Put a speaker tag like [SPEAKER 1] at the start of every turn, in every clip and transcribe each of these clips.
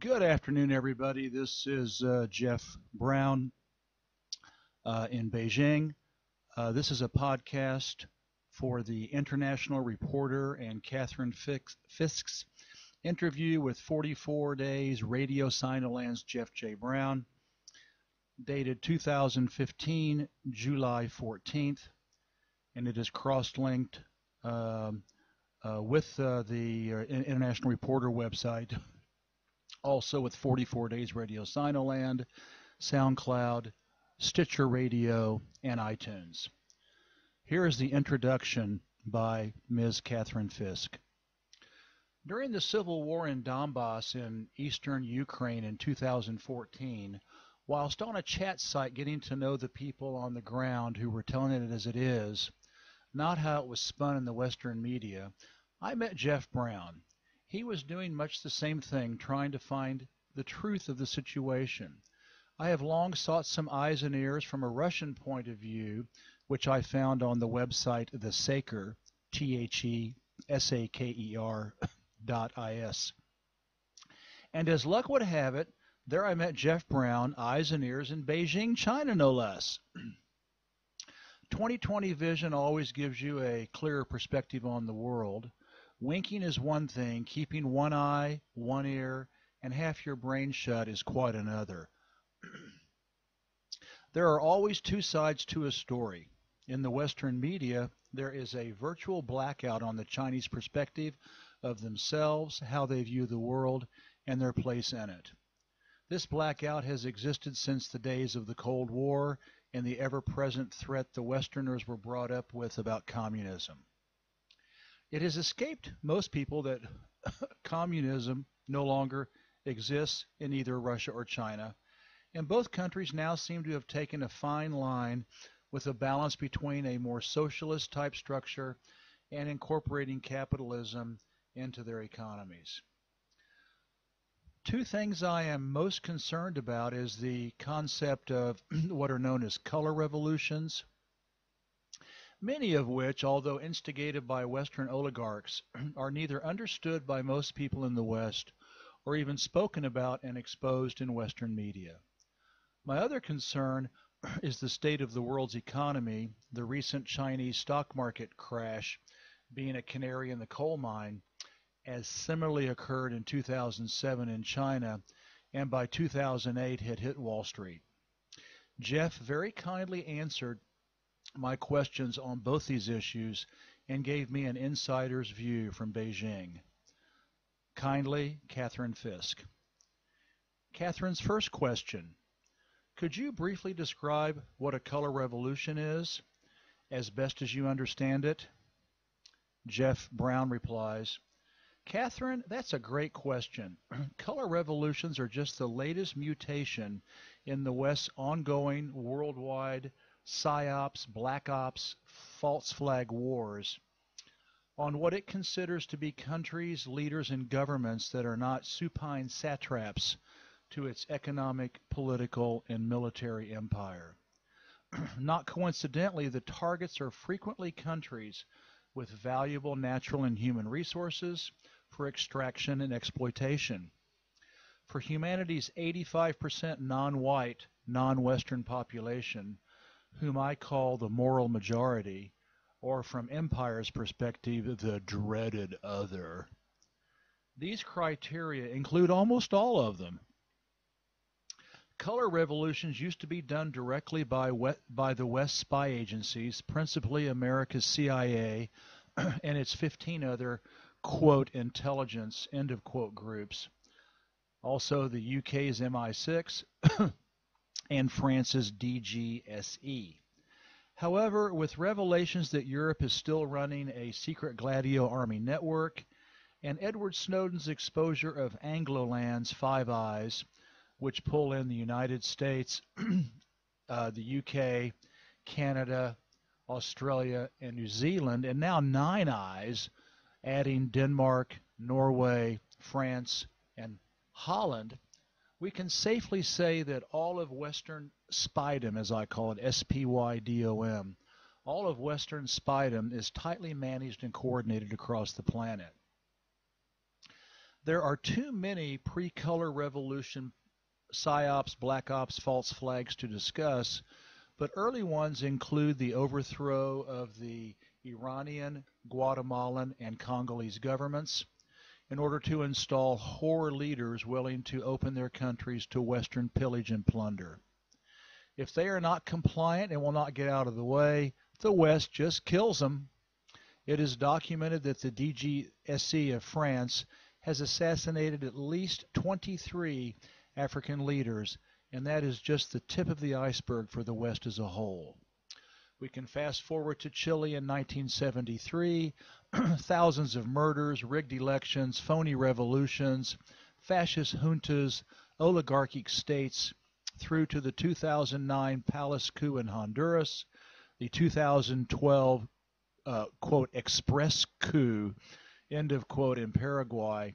[SPEAKER 1] Good afternoon, everybody. This is Jeff Brown in Beijing. This is a podcast for the international reporter and Catherine Fisk's interview with 44 Days Radio Sinoland's Jeff J. Brown, dated 2015, July 14th, and it is cross-linked with the International Reporter website, also with 44 Days Radio Sinoland, SoundCloud, Stitcher Radio, and iTunes. Here is the introduction by Ms. Katherine Fisk. During the civil war in Donbass in eastern Ukraine in 2014, whilst on a chat site getting to know the people on the ground who were telling it as it is, not how it was spun in the Western media, I met Jeff Brown. He was doing much the same thing, trying to find the truth of the situation. I have long sought some eyes and ears from a Russian point of view, which I found on the website The Saker, TheSaker.is. And as luck would have it, there I met Jeff Brown, eyes and ears in Beijing, China, no less. 20/20 vision always gives you a clearer perspective on the world. Winking is one thing, keeping one eye, one ear, and half your brain shut is quite another. There are always two sides to a story. In the Western media, there is a virtual blackout on the Chinese perspective of themselves, how they view the world, and their place in it. This blackout has existed since the days of the Cold War and the ever-present threat the Westerners were brought up with about communism. It has escaped most people that communism no longer exists in either Russia or China, and both countries now seem to have taken a fine line with a balance between a more socialist type structure and incorporating capitalism into their economies. Two things I am most concerned about is the concept of what are known as color revolutions, many of which, although instigated by Western oligarchs, are neither understood by most people in the West or even spoken about and exposed in Western media. My other concern is the state of the world's economy, the recent Chinese stock market crash being a canary in the coal mine, as similarly occurred in 2007 in China and by 2008 had hit Wall Street. Jeff very kindly answered my questions on both these issues and gave me an insider's view from Beijing. Kindly, Catherine Fisk. Catherine's first question: could you briefly describe what a color revolution is, as best as you understand it? Jeff Brown replies, Catherine, that's a great question. Color revolutions are just the latest mutation in the West's ongoing worldwide PSYOPs, Black Ops, false flag wars on what it considers to be countries, leaders, and governments that are not supine satraps to its economic, political, and military empire. Not coincidentally, the targets are frequently countries with valuable natural and human resources for extraction and exploitation. For humanity's 85% non-white, non-Western population, whom I call the moral majority, or from empire's perspective, the dreaded other. These criteria include almost all of them. Color revolutions used to be done directly by the West spy agencies, principally America's CIA and its 15 other, quote, intelligence, end of quote, groups. Also the UK's MI6 and France's DGSE. However, with revelations that Europe is still running a secret Gladio army network, and Edward Snowden's exposure of Angloland's Five Eyes, which pull in the United States, the UK, Canada, Australia, and New Zealand, and now Nine Eyes, adding Denmark, Norway, France, and Holland, we can safely say that all of Western spydom, as I call it, S-P-Y-D-O-M, all of Western spydom is tightly managed and coordinated across the planet. There are too many pre-color revolution psyops, black ops, false flags to discuss, but early ones include the overthrow of the Iranian, Guatemalan, and Congolese governments in order to install whore leaders willing to open their countries to Western pillage and plunder. If they are not compliant and will not get out of the way, the West just kills them. It is documented that the DGSE of France has assassinated at least 23 African leaders, and that is just the tip of the iceberg for the West as a whole. We can fast forward to Chile in 1973, thousands of murders, rigged elections, phony revolutions, fascist juntas, oligarchic states, through to the 2009 palace coup in Honduras, the 2012 quote, express coup, end of quote, in Paraguay,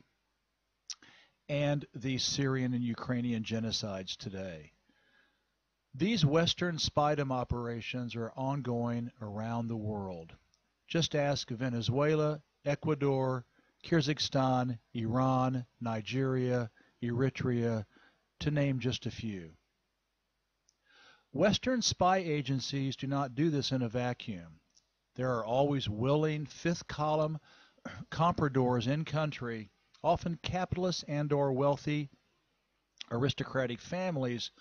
[SPEAKER 1] and the Syrian and Ukrainian genocides today. These Western spydom operations are ongoing around the world. Just ask Venezuela, Ecuador, Kyrgyzstan, Iran, Nigeria, Eritrea, to name just a few. Western spy agencies do not do this in a vacuum. There are always willing fifth column compradors in country, often capitalists and or wealthy aristocratic families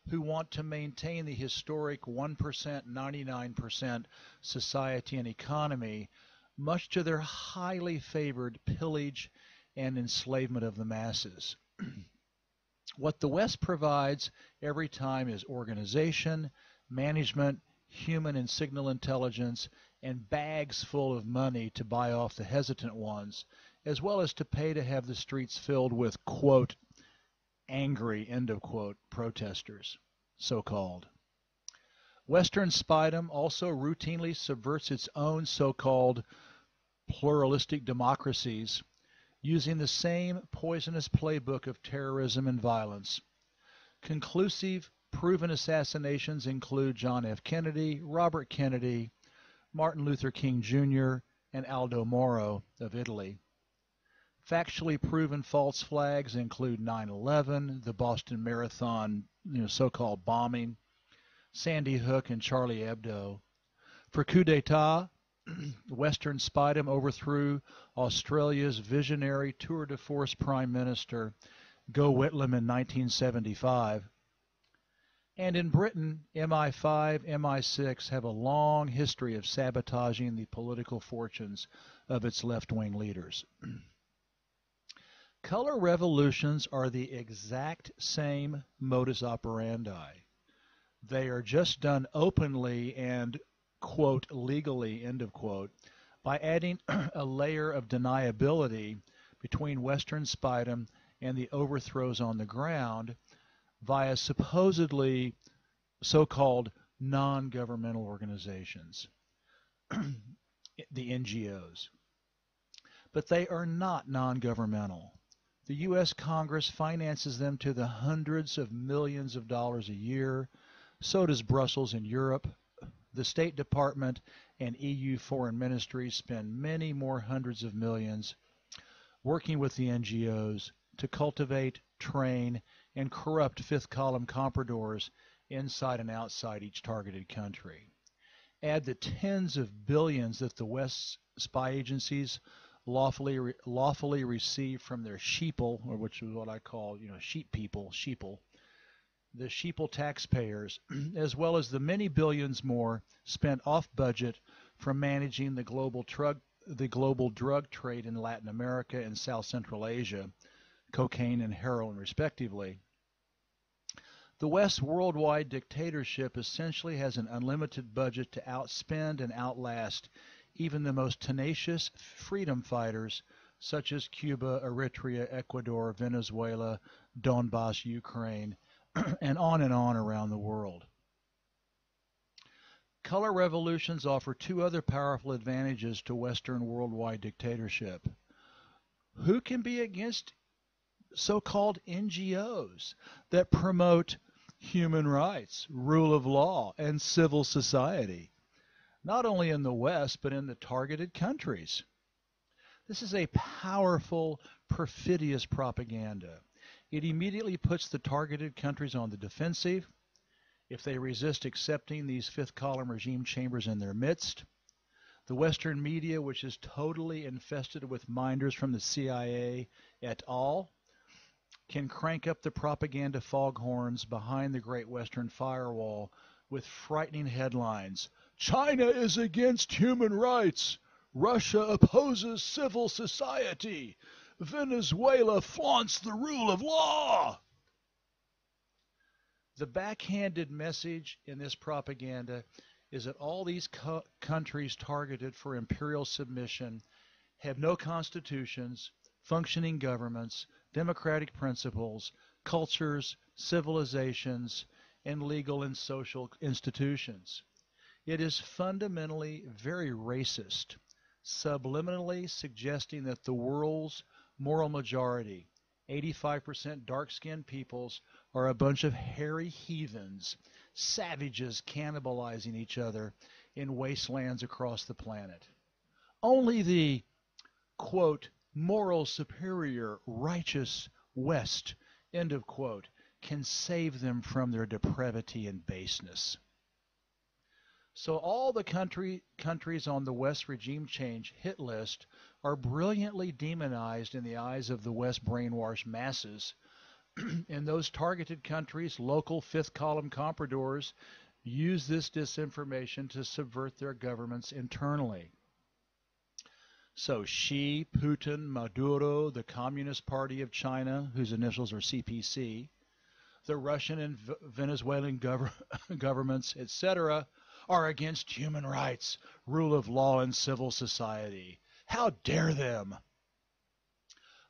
[SPEAKER 1] who want to maintain the historic 1%, 99% society and economy, much to their highly favored pillage and enslavement of the masses. What the West provides every time is organization, management, human and signal intelligence, and bags full of money to buy off the hesitant ones, as well as to pay to have the streets filled with, quote, angry, end of quote, protesters, so-called. Western spydom also routinely subverts its own so-called pluralistic democracies using the same poisonous playbook of terrorism and violence. Conclusive, proven assassinations include John F. Kennedy, Robert Kennedy, Martin Luther King Jr., and Aldo Moro of Italy. Factually proven false flags include 9/11, the Boston Marathon, so-called bombing, Sandy Hook, and Charlie Hebdo. For coup d'etat, Western spydom overthrew Australia's visionary tour de force Prime Minister, Gough Whitlam, in 1975. And in Britain, MI5, MI6 have a long history of sabotaging the political fortunes of its left-wing leaders. Color revolutions are the exact same modus operandi. They are just done openly and, quote, legally, end of quote, by adding a layer of deniability between Western spydom and the overthrows on the ground via supposedly so-called non-governmental organizations, the NGOs. But they are not non-governmental. The U.S. Congress finances them to the hundreds of millions of dollars a year. So does Brussels in Europe. The State Department and EU foreign ministries spend many more hundreds of millions working with the NGOs to cultivate, train, and corrupt fifth column compradors inside and outside each targeted country. Add the tens of billions that the West's spy agencies lawfully receive from their sheeple, or which is what I call, sheep people, sheeple, the sheeple taxpayers, as well as the many billions more spent off budget from managing the global drug trade in Latin America and South Central Asia, cocaine and heroin respectively. The West's worldwide dictatorship essentially has an unlimited budget to outspend and outlast even the most tenacious freedom fighters such as Cuba, Eritrea, Ecuador, Venezuela, Donbass, Ukraine, and on around the world. Color revolutions offer two other powerful advantages to Western worldwide dictatorship. Who can be against so-called NGOs that promote human rights, rule of law, and civil society, not only in the West, but in the targeted countries? This is a powerful perfidious propaganda. It immediately puts the targeted countries on the defensive if they resist accepting these fifth column regime chambers in their midst. The Western media, which is totally infested with minders from the CIA et al., can crank up the propaganda foghorns behind the Great Western Firewall with frightening headlines. China is against human rights. Russia opposes civil society. Venezuela flaunts the rule of law. The backhanded message in this propaganda is that all these countries targeted for imperial submission have no constitutions, functioning governments, democratic principles, cultures, civilizations, and legal and social institutions. It is fundamentally very racist, subliminally suggesting that the world's moral majority, 85% dark-skinned peoples, are a bunch of hairy heathens, savages cannibalizing each other in wastelands across the planet. Only the, quote, moral superior, righteous West, end of quote, can save them from their depravity and baseness. So all the countries on the West regime change hit list are brilliantly demonized in the eyes of the West brainwashed masses. In those targeted countries, local fifth column compradors use this disinformation to subvert their governments internally. So Xi, Putin, Maduro, the Communist Party of China, whose initials are CPC, the Russian and Venezuelan governments, etc., are against human rights, rule of law, and civil society. How dare them?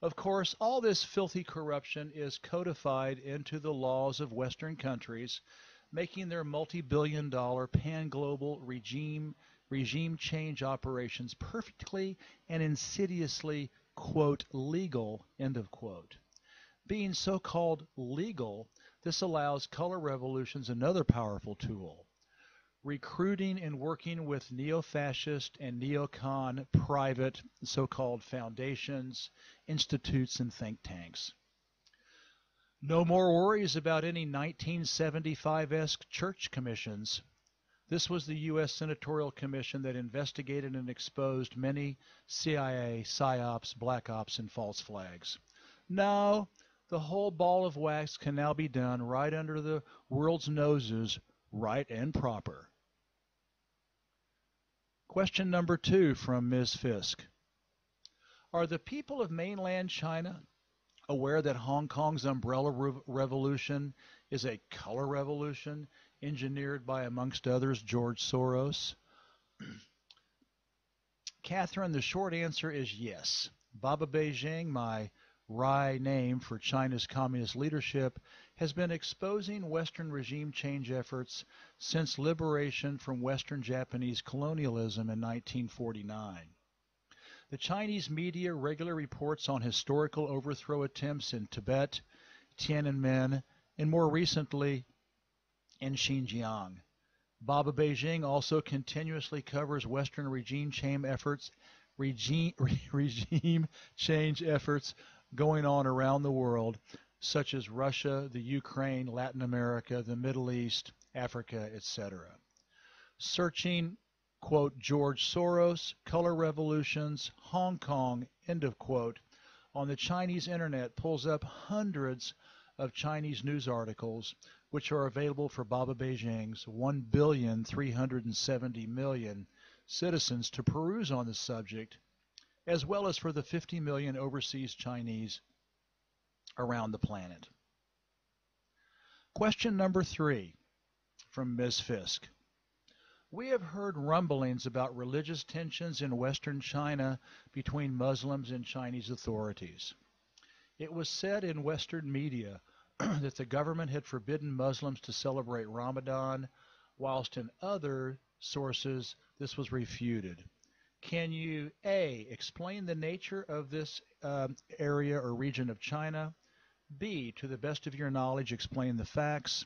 [SPEAKER 1] Of course, all this filthy corruption is codified into the laws of Western countries, making their multi-billion-dollar pan-global regime change operations perfectly and insidiously, quote, legal, end of quote. Being so-called legal, this allows color revolutions another powerful tool: recruiting and working with neo-fascist and neocon private so-called foundations, institutes, and think tanks. No more worries about any 1975-esque church commissions. This was the U.S. Senatorial Commission that investigated and exposed many CIA, PSYOPs, Black Ops, and false flags. No, the whole ball of wax can now be done right under the world's noses, right and proper. Question number 2 from Ms. Fisk. Are the people of mainland China aware that Hong Kong's umbrella revolution is a color revolution engineered by, amongst others, George Soros? Catherine, the short answer is yes. Baba Beijing, my wry name for China's communist leadership, has been exposing Western regime change efforts since liberation from Western Japanese colonialism in 1949. The Chinese media regularly reports on historical overthrow attempts in Tibet, Tiananmen, and more recently in Xinjiang. Baba Beijing also continuously covers Western regime change efforts going on around the world, such as Russia, the Ukraine, Latin America, the Middle East, Africa, etc. Searching, quote, George Soros, color revolutions, Hong Kong, end of quote, on the Chinese internet pulls up hundreds of Chinese news articles which are available for Baba Beijing's 1,370,000,000 citizens to peruse on the subject, as well as for the 50 million overseas Chinese around the planet. Question number 3 from Ms. Fisk. We have heard rumblings about religious tensions in Western China between Muslims and Chinese authorities. It was said in Western media that the government had forbidden Muslims to celebrate Ramadan, whilst in other sources this was refuted. Can you, A, explain the nature of this area or region of China? B, to the best of your knowledge, explain the facts?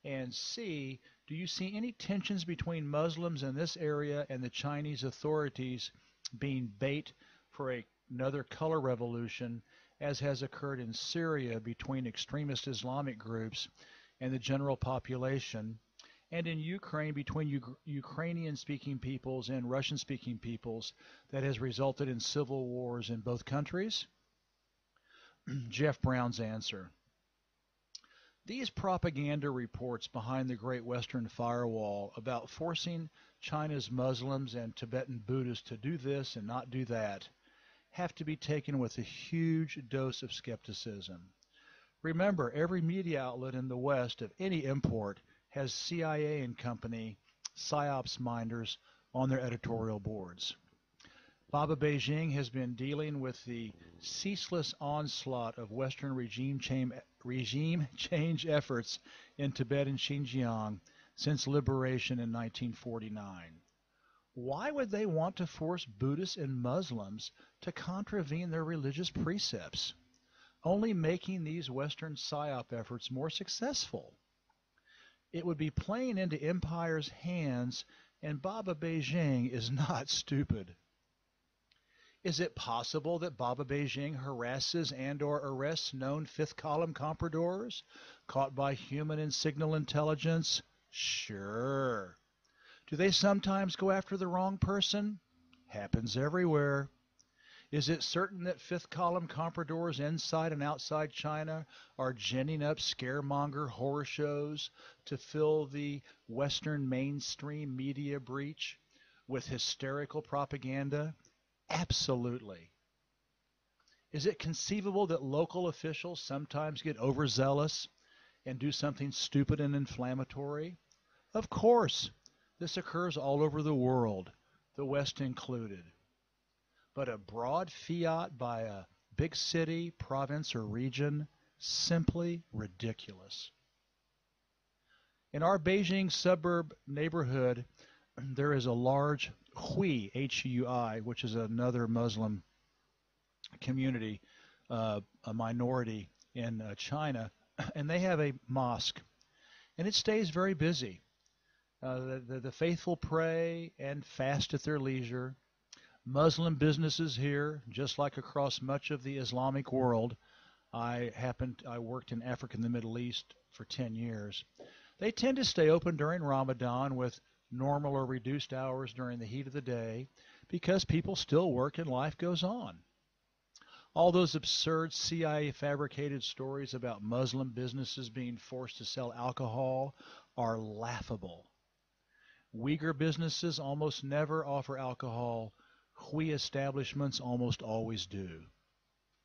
[SPEAKER 1] And C, do you see any tensions between Muslims in this area and the Chinese authorities being bait for another color revolution as has occurred in Syria between extremist Islamic groups and the general population, and in Ukraine between Ukrainian-speaking peoples and Russian-speaking peoples that has resulted in civil wars in both countries? Jeff Brown's answer. These propaganda reports behind the Great Western Firewall about forcing China's Muslims and Tibetan Buddhists to do this and not do that have to be taken with a huge dose of skepticism. Remember, every media outlet in the West of any import has CIA and company psyops minders on their editorial boards. Baba Beijing has been dealing with the ceaseless onslaught of Western regime change efforts in Tibet and Xinjiang since liberation in 1949. Why would they want to force Buddhists and Muslims to contravene their religious precepts, only making these Western psyop efforts more successful? It would be playing into empire's hands, and Baba Beijing is not stupid. Is it possible that Baba Beijing harasses and/or arrests known fifth-column compradors caught by human and signal intelligence? Sure. Do they sometimes go after the wrong person? Happens everywhere. Is it certain that fifth-column compradors inside and outside China are ginning up scaremonger horror shows to fill the Western mainstream media breach with hysterical propaganda? Absolutely. Is it conceivable that local officials sometimes get overzealous and do something stupid and inflammatory? Of course. This occurs all over the world, the West included. But a broad fiat by a big city, province, or region, simply ridiculous. In our Beijing suburb neighborhood, there is a large Hui, H-U-I, which is another Muslim community, a minority in China, and they have a mosque, and it stays very busy. The faithful pray and fast at their leisure. Muslim businesses here, just like across much of the Islamic world. I worked in Africa and the Middle East for 10 years. They tend to stay open during Ramadan with normal or reduced hours during the heat of the day because people still work and life goes on. All those absurd CIA fabricated stories about Muslim businesses being forced to sell alcohol are laughable. Uyghur businesses almost never offer alcohol. Hui establishments almost always do.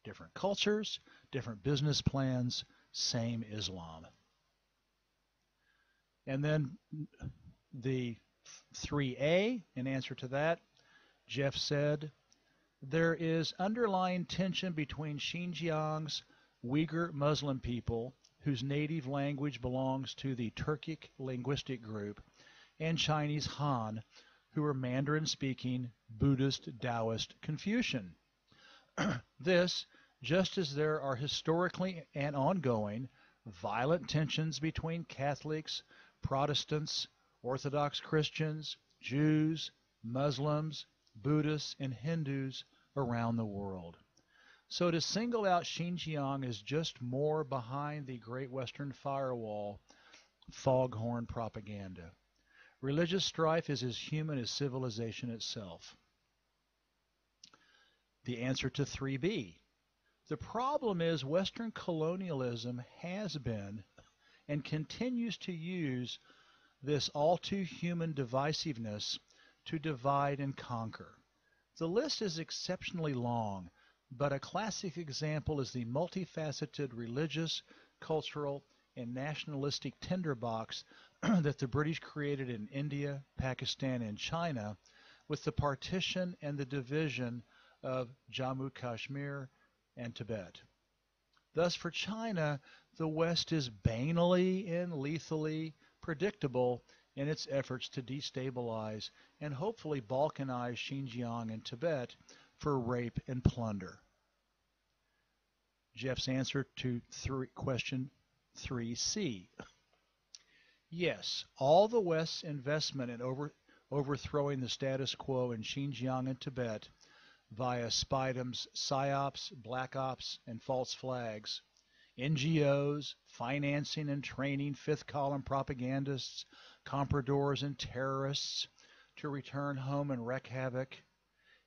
[SPEAKER 1] Different cultures, different business plans, same Islam. And then the 3A, in answer to that, Jeff said, there is underlying tension between Xinjiang's Uyghur Muslim people, whose native language belongs to the Turkic linguistic group, and Chinese Han, who are Mandarin-speaking Buddhist, Taoist, Confucian. This, just as there are historically and ongoing violent tensions between Catholics, Protestants, Orthodox Christians, Jews, Muslims, Buddhists, and Hindus around the world. So to single out Xinjiang as just more behind the Great Western Firewall, foghorn propaganda. Religious strife is as human as civilization itself. The answer to 3B. The problem is Western colonialism has been and continues to use this all-too-human divisiveness to divide and conquer. The list is exceptionally long, but a classic example is the multifaceted religious, cultural, and nationalistic tinderbox that the British created in India, Pakistan, and China with the partition and the division of Jammu Kashmir and Tibet. Thus, for China, the West is banally and lethally predictable in its efforts to destabilize and hopefully balkanize Xinjiang and Tibet for rape and plunder. Jeff's answer to question 3C. Yes, all the West's investment in overthrowing the status quo in Xinjiang and Tibet via Spidum's PSYOPs, Black Ops, and false flags, NGOs, financing and training fifth column propagandists, compradors, and terrorists to return home and wreak havoc,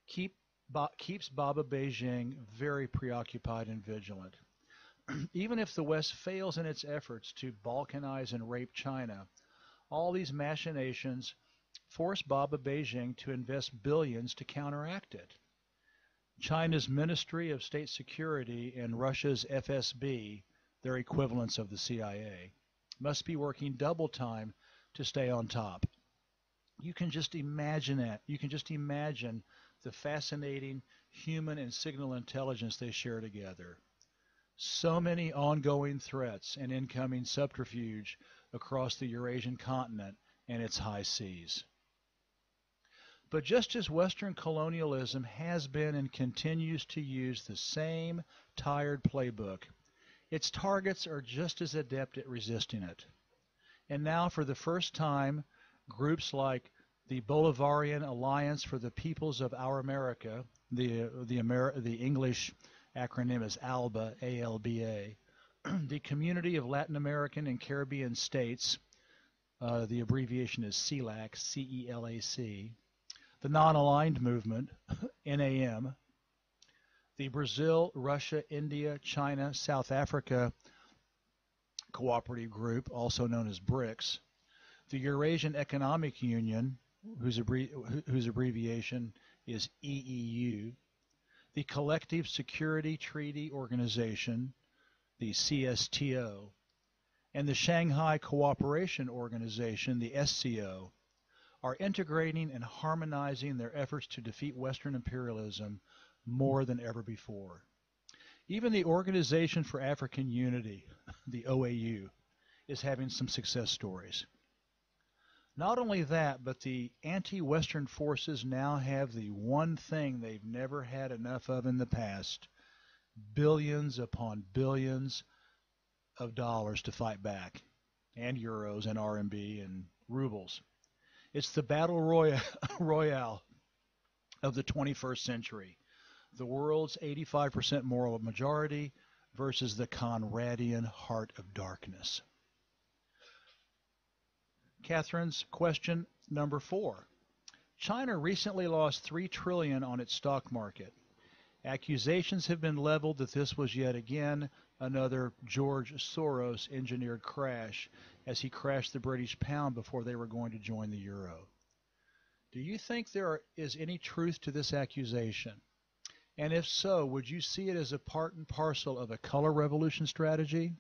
[SPEAKER 1] keeps Baba Beijing very preoccupied and vigilant. Even if the West fails in its efforts to balkanize and rape China, all these machinations force Baba Beijing to invest billions to counteract it. China's Ministry of State Security and Russia's FSB, their equivalents of the CIA, must be working double time to stay on top. You can just imagine that. You can just imagine the fascinating human and signal intelligence they share together. So many ongoing threats and incoming subterfuge across the Eurasian continent and its high seas. But just as Western colonialism has been and continues to use the same tired playbook, its targets are just as adept at resisting it. And now, for the first time, groups like the Bolivarian Alliance for the Peoples of Our America, the English acronym is ALBA, A-L-B-A, the Community of Latin American and Caribbean States, the abbreviation is CELAC, C-E-L-A-C, the Non-Aligned Movement, NAM, the Brazil, Russia, India, China, South Africa Cooperative Group, also known as BRICS, the Eurasian Economic Union, whose abbreviation is EEU, the Collective Security Treaty Organization, the CSTO, and the Shanghai Cooperation Organization, the SCO, are integrating and harmonizing their efforts to defeat Western imperialism more than ever before. Even the Organization for African Unity, the OAU, is having some success stories. Not only that, but the anti-Western forces now have the one thing they've never had enough of in the past: billions upon billions of dollars to fight back, and euros and RMB and rubles. It's the battle royale of the 21st century. The world's 85% moral majority versus the Conradian heart of darkness. Catherine's question number 4. China recently lost $3 trillion on its stock market. Accusations have been leveled that this was yet again another George Soros engineered crash, as he crashed the British pound before they were going to join the euro. Do you think there is any truth to this accusation? And if so, would you see it as a part and parcel of a color revolution strategy?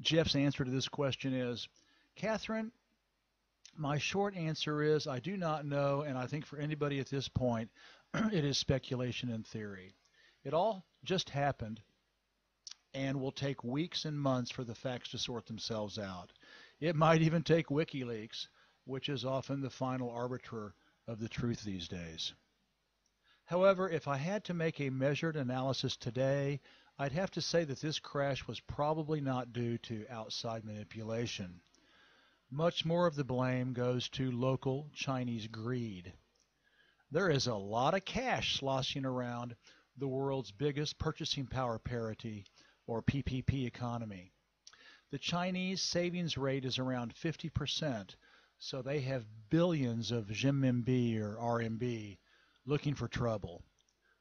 [SPEAKER 1] Jeff's answer to this question is, Catherine, my short answer is I do not know, and I think for anybody at this point, it is speculation and theory. It all just happened and will take weeks and months for the facts to sort themselves out. It might even take WikiLeaks, which is often the final arbiter of the truth these days. However, if I had to make a measured analysis today, I'd have to say that this crash was probably not due to outside manipulation. Much more of the blame goes to local Chinese greed. There is a lot of cash sloshing around the world's biggest purchasing power parity, or PPP economy. The Chinese savings rate is around 50%, so they have billions of renminbi or RMB looking for trouble.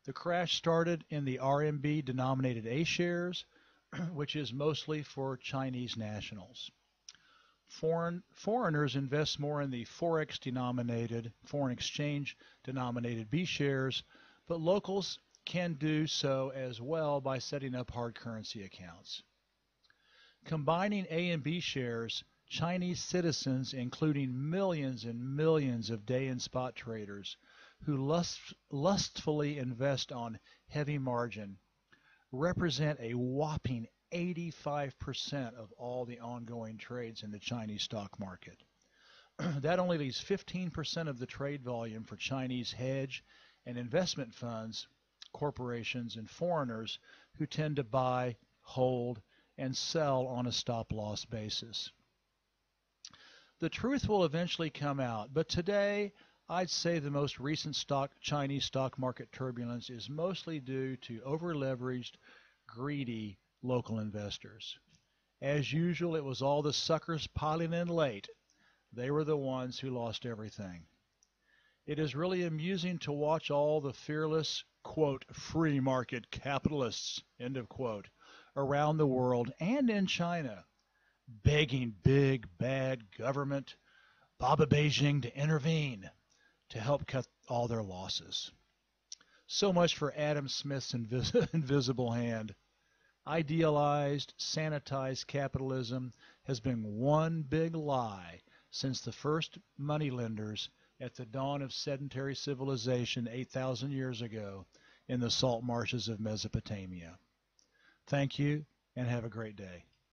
[SPEAKER 1] The crash started in the RMB-denominated A shares, which is mostly for Chinese nationals. Foreigners invest more in the Forex-denominated, foreign exchange-denominated B shares, but locals can do so as well by setting up hard currency accounts. Combining A and B shares, Chinese citizens, including millions and millions of day and spot traders who lustfully invest on heavy margin, represent a whopping 85% of all the ongoing trades in the Chinese stock market. That only leaves 15% of the trade volume for Chinese hedge and investment funds, corporations, and foreigners who tend to buy, hold, and sell on a stop-loss basis. The truth will eventually come out, but today I'd say the most recent Chinese stock market turbulence is mostly due to over-leveraged, greedy local investors. As usual, it was all the suckers piling in late. They were the ones who lost everything. It is really amusing to watch all the fearless, quote, free market capitalists, end of quote, around the world and in China, begging big, bad government, Baba Beijing to intervene to help cut all their losses. So much for Adam Smith's invisible hand. Idealized, sanitized capitalism has been one big lie since the first moneylenders at the dawn of sedentary civilization 8,000 years ago in the salt marshes of Mesopotamia. Thank you, and have a great day.